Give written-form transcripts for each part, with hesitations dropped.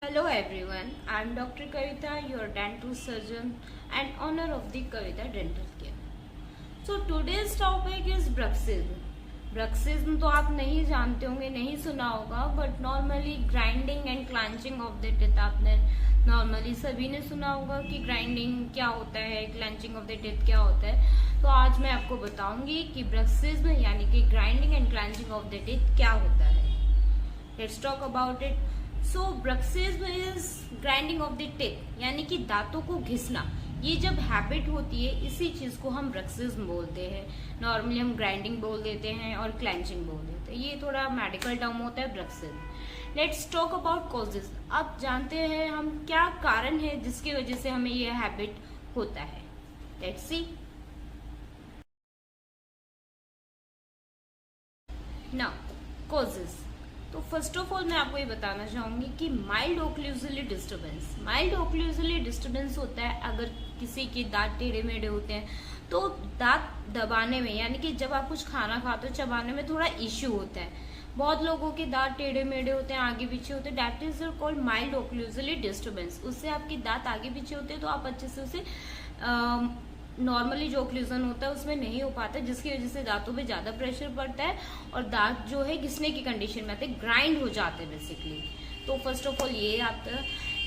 Hello everyone, I am Dr. Kavita, your dental surgeon and owner of the Kavita Dental Care. So today's topic is bruxism. Bruxism तो आप नहीं जानते होंगे, नहीं सुना होगा, but normally grinding and clenching of the teeth आपने normally सभी ने सुना होगा कि ग्राइंडिंग क्या होता है, क्लैंचिंग ऑफ द टीथ क्या होता है। तो आज मैं आपको बताऊंगी कि ब्रक्सिज्म यानी कि grinding and clenching of the teeth क्या होता है। Let's talk about it. So bruxism is grinding of the teeth यानी कि दांतों को घिसना। ये जब हैबिट होती है इसी चीज को हम ब्रक्सिज्म बोलते हैं। नॉर्मली हम ग्राइंडिंग बोल देते हैं और क्लेंचिंग बोल देते हैं, ये थोड़ा मेडिकल टर्म होता है bruxism. Let's talk about causes. अब जानते हैं हम क्या कारण है जिसकी वजह से हमें ये हैबिट होता है। Let's see. Now causes. तो फर्स्ट ऑफ ऑल मैं आपको ये बताना चाहूंगी कि माइल्ड ओक्लूजली डिस्टर्बेंस होता है अगर किसी के दांत टेढ़े मेढ़े होते हैं तो दांत दबाने में यानी कि जब आप कुछ खाना खाते हो चबाने में थोड़ा इश्यू होता है। बहुत लोगों के दांत टेढ़े मेढ़े होते हैं, आगे पीछे होते हैं, that is called mild occlusal disturbance. उससे आपके दांत आगे पीछे होते हैं तो आप अच्छे से उसे नॉर्मली जो ओक्लूजन होता है उसमें नहीं हो पाता, जिसकी वजह से दांतों पे ज्यादा प्रेशर पड़ता है और दांत जो है घिसने की कंडीशन में आते हैं, ग्राइंड हो जाते हैं बेसिकली। तो फर्स्ट ऑफ ऑल ये आता है।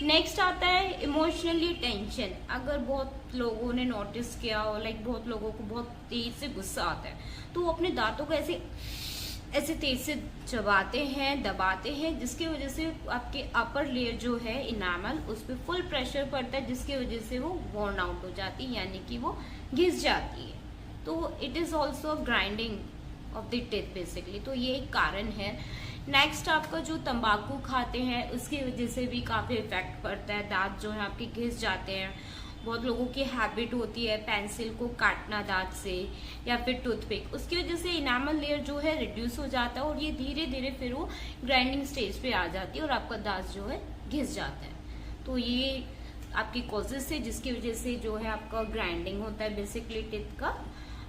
नेक्स्ट आता है इमोशनली टेंशन। अगर बहुत लोगों ने नोटिस किया हो, लाइक बहुत लोगों को बहुत तेज से गुस्सा आता है तो वो अपने दांतों को ऐसे तेज से चबाते हैं, दबाते हैं, जिसकी वजह से आपके अपर लेयर जो है इनामल उस पर फुल प्रेशर पड़ता है, जिसकी वजह से वो वॉर्न आउट हो जाती है यानी कि वो घिस जाती है। तो it is also grinding of the teeth basically. तो ये एक कारण है। नेक्स्ट आपका जो तंबाकू खाते हैं उसकी वजह से भी काफी इफेक्ट पड़ता है, दांत जो है आपके घिस जाते हैं। बहुत लोगों की हैबिट होती है पेंसिल को काटना दांत से या फिर टूथपिक, उसकी वजह से इनामल लेयर जो है रिड्यूस हो जाता है और ये धीरे धीरे फिर वो ग्राइंडिंग स्टेज पे आ जाती है और आपका दांत जो है घिस जाता है। तो ये आपकी कॉजेज है जिसकी वजह से जो है आपका ग्राइंडिंग होता है बेसिकली टीथ का।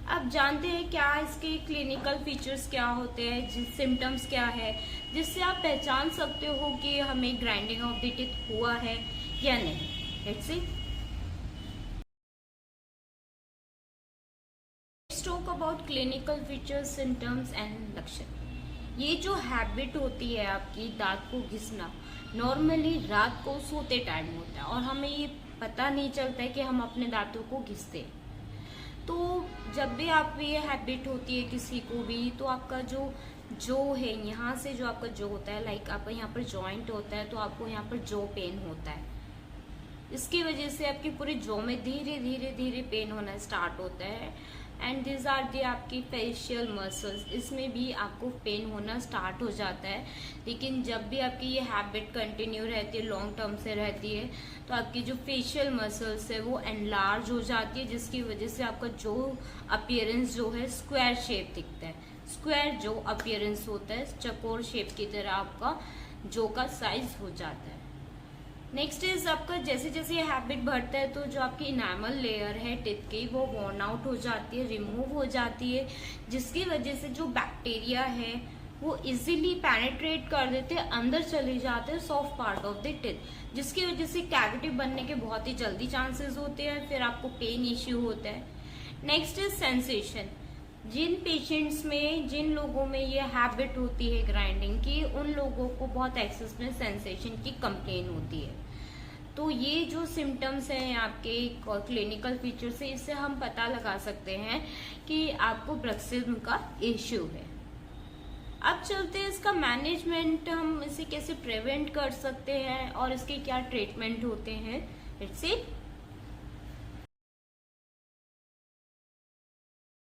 अब जानते हैं क्या इसके क्लिनिकल फीचर्स क्या होते हैं, सिम्टम्स क्या है जिससे आप पहचान सकते हो कि हमें ग्राइंडिंग ऑफ द टीथ हुआ है या नहीं। Let's see. Talk about clinical features, symptoms and लक्षण। ये जो हैबिट होती है आपकी दांत को घिसना, नॉर्मली रात को सोते टाइम होता है और हमें ये पता नहीं चलता है कि हम अपने दांतों को घिसते हैं। तो जब भी आप ये हैबिट होती है किसी को भी तो आपका जो है यहाँ से जो आपका जो होता है, लाइक आपका यहाँ पर जॉइंट होता है तो आपको यहाँ पर जो पेन होता है, इसकी वजह से आपके पूरे जॉ में धीरे धीरे धीरे पेन होना स्टार्ट होता है। एंड दिस आर दी आपकी फेशियल मसल्स, इसमें भी आपको पेन होना स्टार्ट हो जाता है। लेकिन जब भी आपकी ये हैबिट कंटिन्यू रहती है, लॉन्ग टर्म से रहती है, तो आपकी जो फेशियल मसल्स है वो एनलार्ज हो जाती है, जिसकी वजह से आपका जो अपीयरेंस जो है स्क्वायर शेप दिखता है। स्क्वायर जो अपीयरेंस होता है चकोर शेप की तरह आपका जो का साइज हो जाता है। नेक्स्ट इज आपका जैसे जैसे ये हैबिट बढ़ता है तो जो आपकी इनामल लेयर है टीथ की वो वॉर्न आउट हो जाती है, रिमूव हो जाती है, जिसकी वजह से जो बैक्टीरिया है वो इजीली पेनिट्रेट कर देते हैं, अंदर चले जाते हैं soft part of the teeth, जिसकी वजह से कैविटी बनने के बहुत ही जल्दी चांसेस होते हैं, फिर आपको पेन इश्यू होता है। Next is sensation. जिन पेशेंट्स में, जिन लोगों में ये हैबिट होती है ग्राइंडिंग की, उन लोगों को बहुत एक्सेस में सेंसेशन की कंप्लेन होती है। तो ये जो सिम्टम्स हैं आपके क्लिनिकल फीचर से, इससे हम पता लगा सकते हैं कि आपको ब्रक्सिज्म का इश्यू है। अब चलते हैं इसका मैनेजमेंट, हम इसे कैसे प्रिवेंट कर सकते हैं और इसके क्या ट्रीटमेंट होते हैं। Let's see.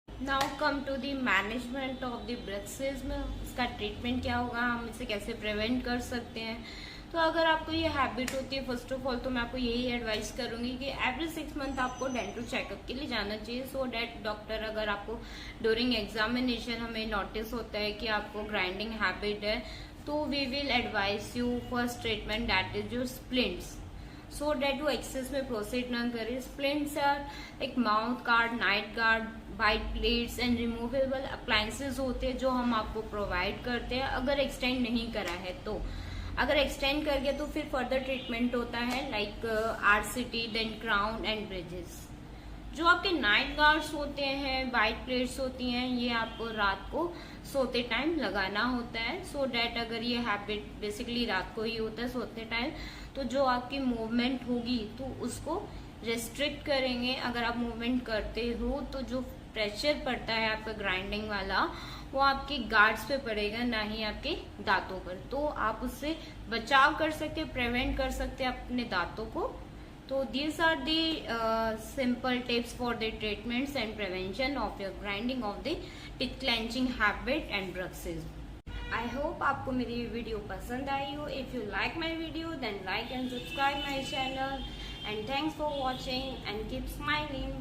Now come to the management of the bruxism. इसका ट्रीटमेंट क्या होगा, हम इसे कैसे प्रिवेंट कर सकते हैं। तो अगर आपको ये हैबिट होती है, फर्स्ट ऑफ ऑल तो मैं आपको यही एडवाइस करूंगी कि एवरी 6 मंथ आपको डेंटल चेकअप के लिए जाना चाहिए, सो डैट डॉक्टर, अगर आपको ड्यूरिंग एग्जामिनेशन हमें नोटिस होता है कि आपको ग्राइंडिंग हैबिट है, तो we will advice you first treatment that is your splints, so that वो एक्सेस में प्रोसीड ना करे। स्प्लिंट्स आर एक mouth guard, night guard, white plates and removable appliances होते हैं जो हम आपको प्रोवाइड करते हैं अगर एक्सटेंड नहीं करा है तो। अगर एक्सटेंड कर गया तो फिर फर्दर ट्रीटमेंट होता है like RCT, then crown and bridges. जो आपके नाइट गार्ड्स होते हैं, वाइट प्लेट्स होती हैं, ये आपको रात को सोते टाइम लगाना होता है, सो डैट अगर ये हैबिट बेसिकली रात को ही होता है सोते टाइम, तो जो आपकी मूवमेंट होगी तो उसको रेस्ट्रिक्ट करेंगे। अगर आप मूवमेंट करते हो तो जो प्रेशर पड़ता है आपका ग्राइंडिंग वाला, वो आपके गार्ड्स पे पड़ेगा, ना ही आपके दांतों पर। तो आप उससे बचाव कर सकते, प्रिवेंट कर सकते अपने दांतों को। तो these are the simple tips for the treatments and prevention of your grinding of the teeth clenching habit and bruxism. I hope आपको मेरी वीडियो पसंद आई हो। If you like my video, then like and subscribe my channel. And thanks for watching and keep smiling.